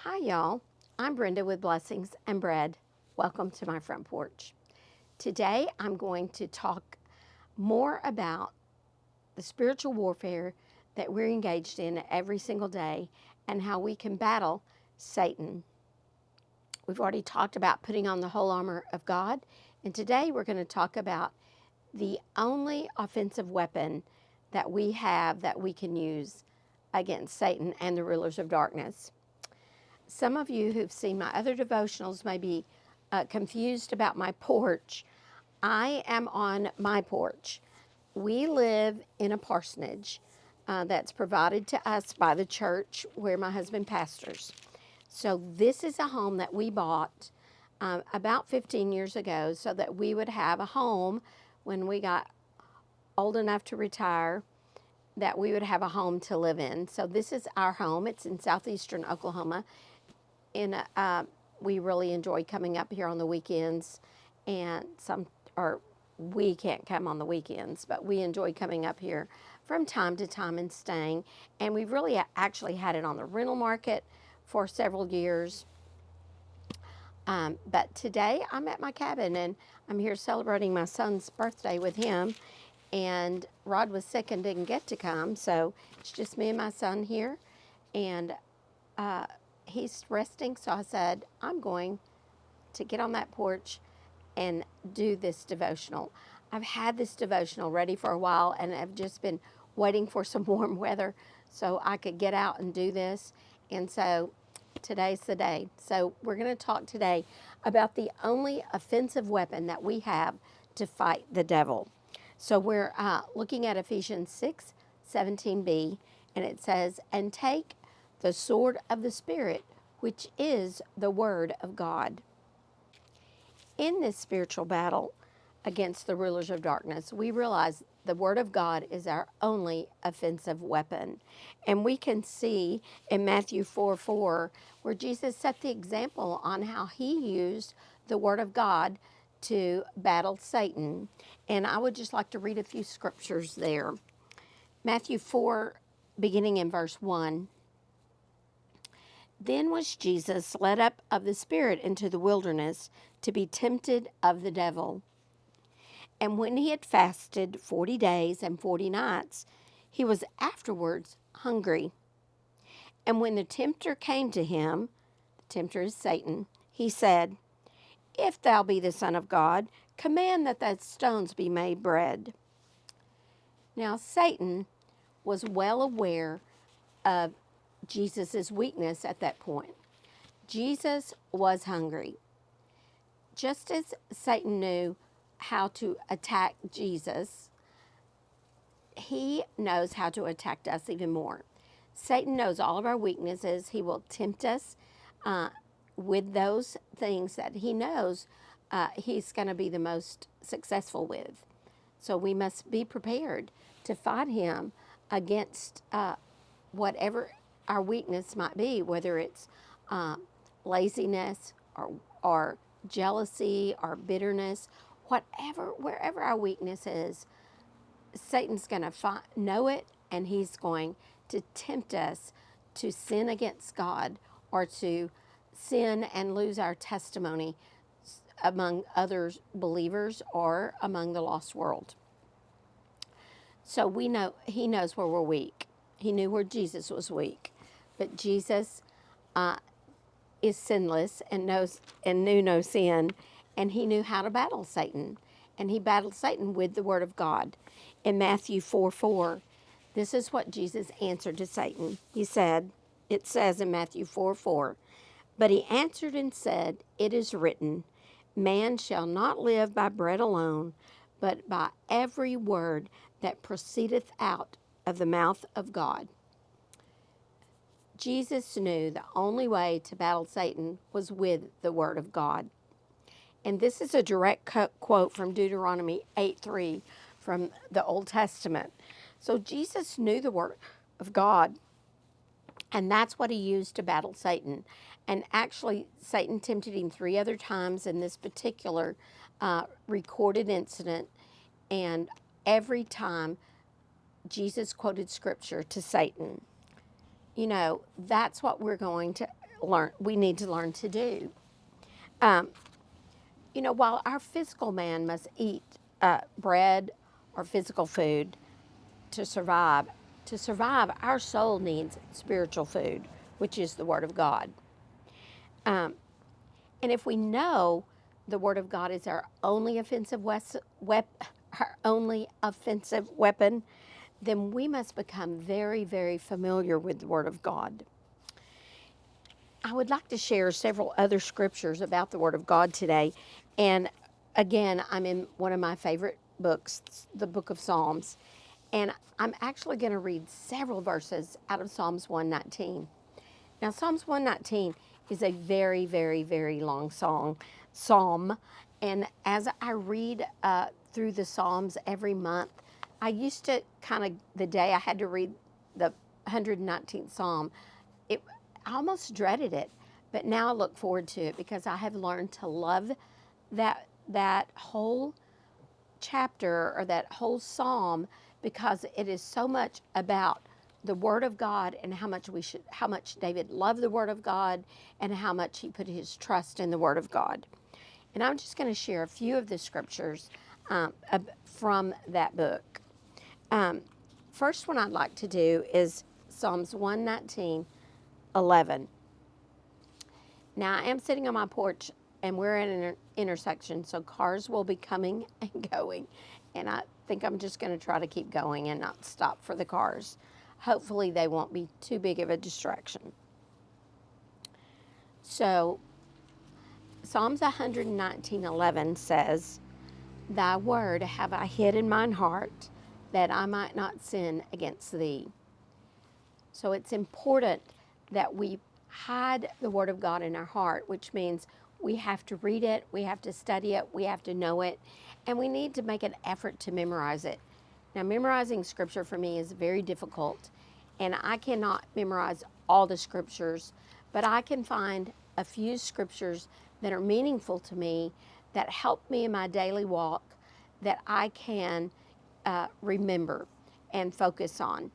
Hi, y'all. I'm Brenda with Blessings and Bread. Welcome to my front porch. Today, I'm going to talk more about the spiritual warfare that we're engaged in every single day and how we can battle Satan. We've already talked about putting on the whole armor of God, and today we're going to talk about the only offensive weapon that we have that we can use against Satan and the rulers of darkness. Some of you who've seen my other devotionals may be confused about my porch. I am on my porch. We live in a parsonage that's provided to us by the church where my husband pastors. So this is a home that we bought about 15 years ago so that we would have a home when we got old enough to retire, that we would have a home to live in. So this is our home. It's in southeastern Oklahoma. We really enjoy coming up here on the weekends, and we can't come on the weekends, but we enjoy coming up here from time to time and staying. And we've really actually had it on the rental market for several years. But today I'm at my cabin and I'm here celebrating my son's birthday with him. And Rod was sick and didn't get to come, so it's just me and my son here. And he's resting, so I said, I'm going to get on that porch and do this devotional. I've had this devotional ready for a while, and I've just been waiting for some warm weather so I could get out and do this. And so today's the day. So we're going to talk today about the only offensive weapon that we have to fight the devil. So we're looking at Ephesians 6:17b, and it says, "And take the sword of the Spirit, which is the Word of God." In this spiritual battle against the rulers of darkness, we realize the Word of God is our only offensive weapon. And we can see in Matthew 4:4, where Jesus set the example on how he used the Word of God to battle Satan. And I would just like to read a few scriptures there. Matthew 4, beginning in verse 1. Then was Jesus led up of the Spirit into the wilderness to be tempted of the devil. And when he had fasted 40 days and 40 nights, he was afterwards hungry. And when the tempter came to him, the tempter is Satan, he said, If thou be the Son of God, command that thy stones be made bread. Now Satan was well aware of Jesus' weakness at that point. Jesus was hungry. Just as Satan knew how to attack Jesus, he knows how to attack us even more. Satan knows all of our weaknesses. He will tempt us with those things that he knows he's going to be the most successful with. So we must be prepared to fight him against whatever our weakness might be, whether it's laziness or jealousy or bitterness, wherever our weakness is. Satan's going to know it, and he's going to tempt us to sin against God or to sin and lose our testimony among other believers or among the lost world. So we know he knows where we're weak. He knew where Jesus was weak, but Jesus is sinless and knew no sin, and he knew how to battle Satan, and he battled Satan with the Word of God. In Matthew 4:4, this is what Jesus answered to Satan. It says in Matthew 4:4, but he answered and said, It is written, Man shall not live by bread alone, but by every word that proceedeth out of the mouth of God. Jesus knew the only way to battle Satan was with the Word of God. And this is a direct quote from Deuteronomy 8:3 from the Old Testament. So Jesus knew the Word of God, and that's what he used to battle Satan. And actually, Satan tempted him 3 other times in this particular recorded incident, and every time Jesus quoted Scripture to Satan. You know, that's what we're going to we need to learn to do. Um, while our physical man must eat bread or physical food to survive, our soul needs spiritual food, which is the Word of God. Um, and if we know the Word of God is our only offensive weapon, then we must become very, very familiar with the Word of God. I would like to share several other scriptures about the Word of God today. And again, I'm in one of my favorite books, the book of Psalms. And I'm actually going to read several verses out of Psalms 119. Now, Psalms 119 is a very, very, very long psalm. And as I read through the Psalms every month, I used to the day I had to read the 119th Psalm, I almost dreaded it. But now I look forward to it because I have learned to love that whole chapter or that whole psalm, because it is so much about the Word of God and how much David loved the Word of God and how much he put his trust in the Word of God. And I'm just going to share a few of the scriptures from that book. First one I'd like to do is Psalms 119:11. Now, I am sitting on my porch and we're at an intersection, so cars will be coming and going. And I think I'm just going to try to keep going and not stop for the cars. Hopefully, they won't be too big of a distraction. So, Psalms 119:11 says, "Thy word have I hid in mine heart, that I might not sin against thee." So it's important that we hide the Word of God in our heart, which means we have to read it, we have to study it, we have to know it, and we need to make an effort to memorize it. Now, memorizing Scripture for me is very difficult, and I cannot memorize all the Scriptures, but I can find a few Scriptures that are meaningful to me, that help me in my daily walk, that I can remember and focus on.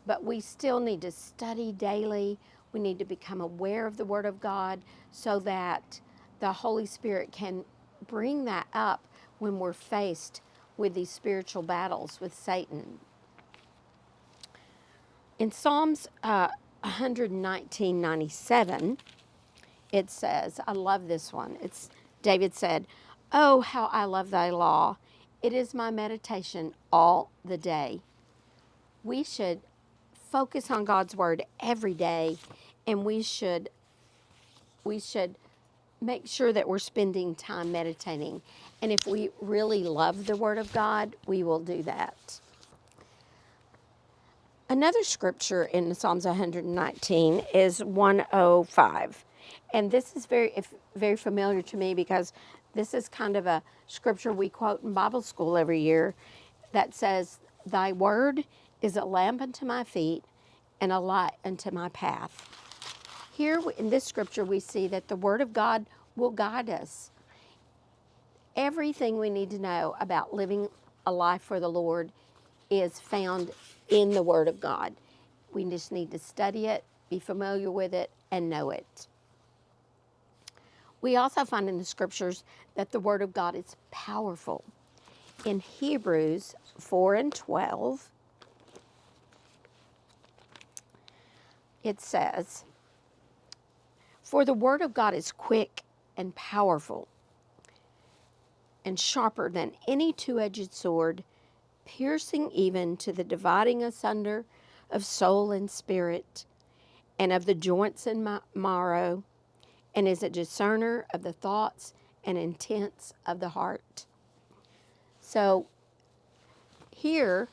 But we still need to study daily. We need to become aware of the Word of God so that the Holy Spirit can bring that up when we're faced with these spiritual battles with Satan. In Psalms 119:97, it says, I love this one. David said, "Oh, how I love thy law. It is my meditation all the day." We should focus on God's word every day, and we should make sure that we're spending time meditating. And if we really love the Word of God, we will do that. Another scripture in Psalms 119 is 105. And this is very familiar to me because this is kind of a scripture we quote in Bible school every year that says, "Thy word is a lamp unto my feet and a light unto my path." Here in this scripture, we see that the Word of God will guide us. Everything we need to know about living a life for the Lord is found in the Word of God. We just need to study it, be familiar with it, and know it. We also find in the scriptures that the Word of God is powerful. In Hebrews 4:12, it says, "For the Word of God is quick and powerful and sharper than any two-edged sword, piercing even to the dividing asunder of soul and spirit, and of the joints and marrow, and is a discerner of the thoughts and intents of the heart." So here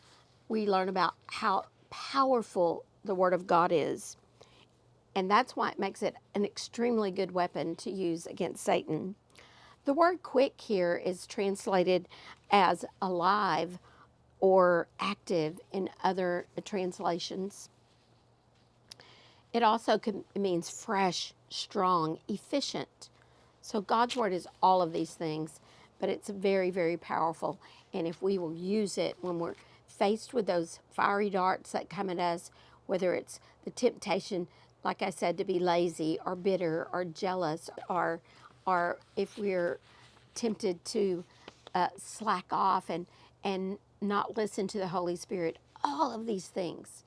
we learn about how powerful the Word of God is. And that's why it makes it an extremely good weapon to use against Satan. The word quick here is translated as alive or active in other translations. It also means fresh, strong, efficient. So God's word is all of these things, but it's very, very powerful. And if we will use it when we're faced with those fiery darts that come at us, whether it's the temptation like I said, to be lazy or bitter or jealous, or if we're tempted to slack off and not listen to the Holy Spirit. All of these things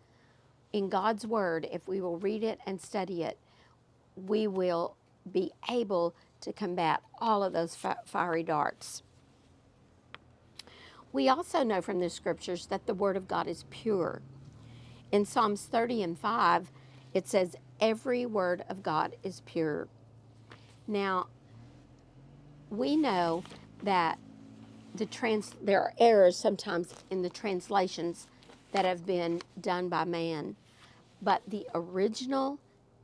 in God's Word, if we will read it and study it, we will be able to combat all of those fiery darts. We also know from the scriptures that the Word of God is pure. In Psalms 30 and 5, it says, every word of God is pure. Now, we know that there are errors sometimes in the translations that have been done by man, but the original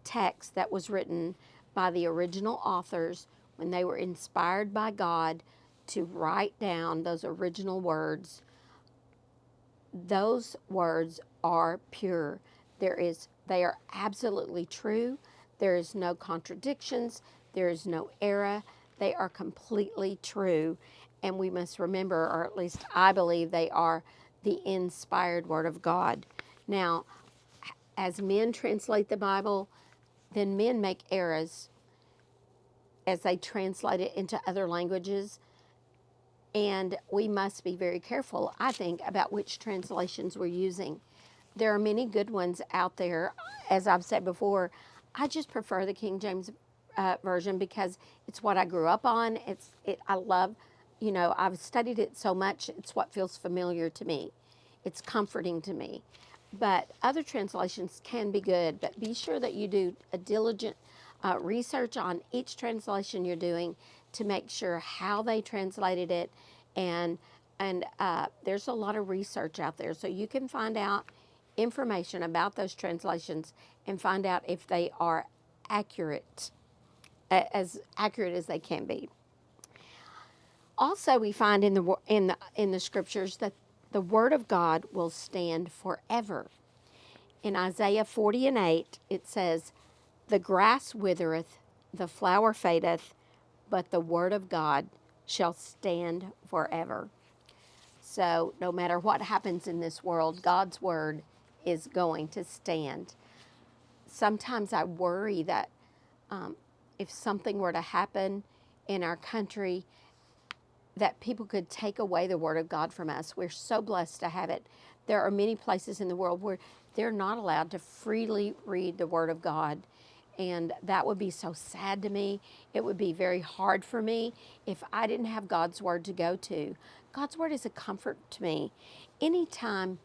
text that was written by the original authors when they were inspired by God to write down those original words, those words are pure. They are absolutely true. There is no contradictions. There is no error. They are completely true. And we must remember, or at least I believe they are the inspired word of God. Now, as men translate the Bible, then men make errors as they translate it into other languages. And we must be very careful, I think, about which translations we're using. There are many good ones out there. As I've said before, I just prefer the King James version because it's what I grew up on. I love, I've studied it so much. It's what feels familiar to me. It's comforting to me. But other translations can be good. But be sure that you do a diligent research on each translation you're doing to make sure how they translated it. And there's a lot of research out there, so you can find out information about those translations and find out if they are accurate, as accurate as they can be. Also, we find in the scriptures that the word of God will stand forever. In Isaiah 40 and 8, it says, "The grass withereth, the flower fadeth, but the word of God shall stand forever." So, no matter what happens in this world, God's word is going to stand. Sometimes I worry that if something were to happen in our country, that people could take away the word of God from us. We're so blessed to have it. There are many places in the world where they're not allowed to freely read the word of God. And that would be so sad to me. It would be very hard for me if I didn't have God's word to go to. God's word is a comfort to me. Anytime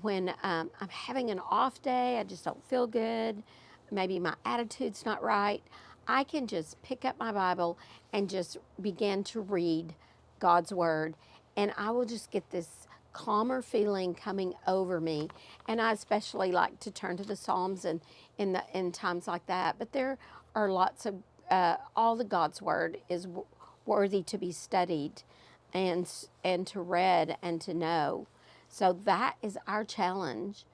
when I'm having an off day, I just don't feel good, maybe my attitude's not right, I can just pick up my Bible and just begin to read God's Word, and I will just get this calmer feeling coming over me. And I especially like to turn to the Psalms and in times like that. But there are lots of all the God's Word is worthy to be studied and to read and to know. So that is our challenge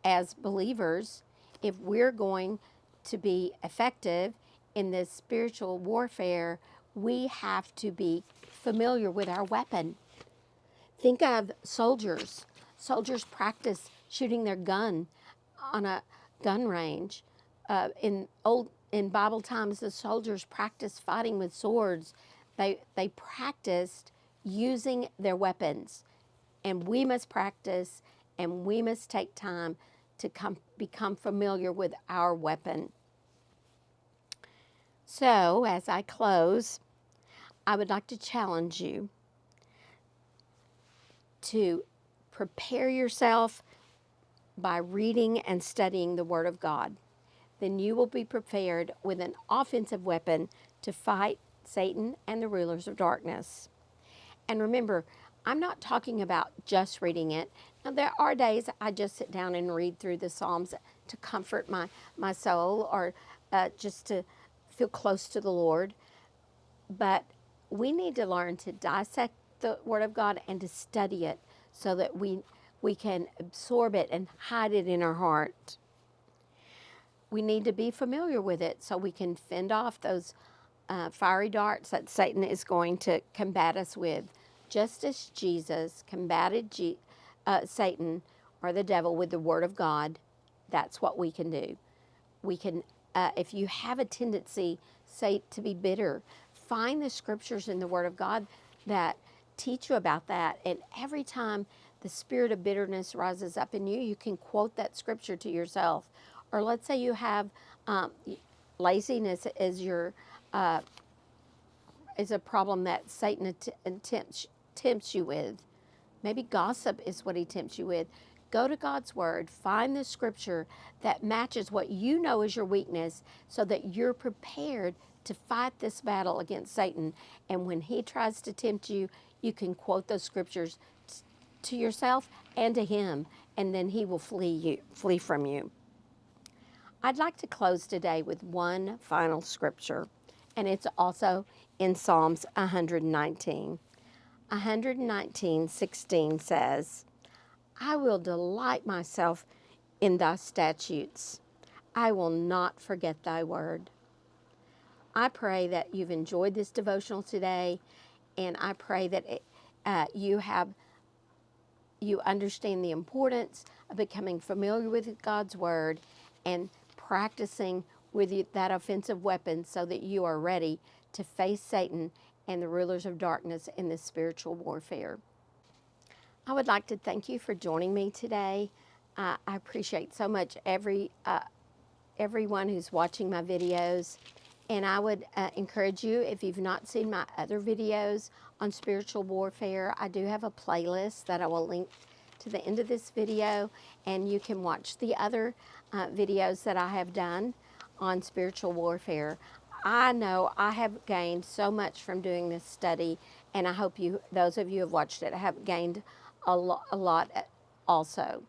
as believers. If we're going to be effective in this spiritual warfare, we have to be familiar with our weapon. Think of soldiers. Soldiers practice shooting their gun on a gun range. In Bible times, the soldiers practiced fighting with swords. They practiced using their weapons. And we must practice and we must take time to become familiar with our weapon. So, as I close, I would like to challenge you to prepare yourself by reading and studying the Word of God. Then you will be prepared with an offensive weapon to fight Satan and the rulers of darkness. And remember, I'm not talking about just reading it. Now, there are days I just sit down and read through the Psalms to comfort my soul or just to feel close to the Lord. But we need to learn to dissect the Word of God and to study it so that we can absorb it and hide it in our heart. We need to be familiar with it so we can fend off those fiery darts that Satan is going to combat us with. Just as Jesus combated Satan or the devil with the Word of God, that's what we can do. we can, if you have a tendency, say, to be bitter, find the scriptures in the Word of God that teach you about that. And every time the spirit of bitterness rises up in you, you can quote that scripture to yourself. Or let's say you have laziness as your is a problem that Satan tempts you with. Maybe gossip is what he tempts you with. Go to God's Word, find the scripture that matches what you know is your weakness so that you're prepared to fight this battle against Satan. And when he tries to tempt you, you can quote those scriptures to yourself and to him, and then he will flee from you. I'd like to close today with one final scripture, and it's also in Psalms 119. 119:16 says, I will delight myself in thy statutes. I will not forget thy word. I pray that you've enjoyed this devotional today, and I pray that you understand the importance of becoming familiar with God's word and practicing with that offensive weapon so that you are ready to face Satan and the rulers of darkness in this spiritual warfare. I would like to thank you for joining me today. I appreciate so much everyone who's watching my videos. And I would encourage you, if you've not seen my other videos on spiritual warfare, I do have a playlist that I will link to the end of this video, and you can watch the other videos that I have done on spiritual warfare. I know I have gained so much from doing this study, and I hope those of you who have watched it, have gained a lot also.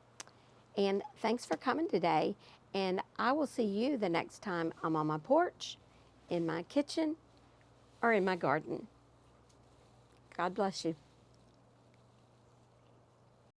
And thanks for coming today, and I will see you the next time I'm on my porch, in my kitchen, or in my garden. God bless you.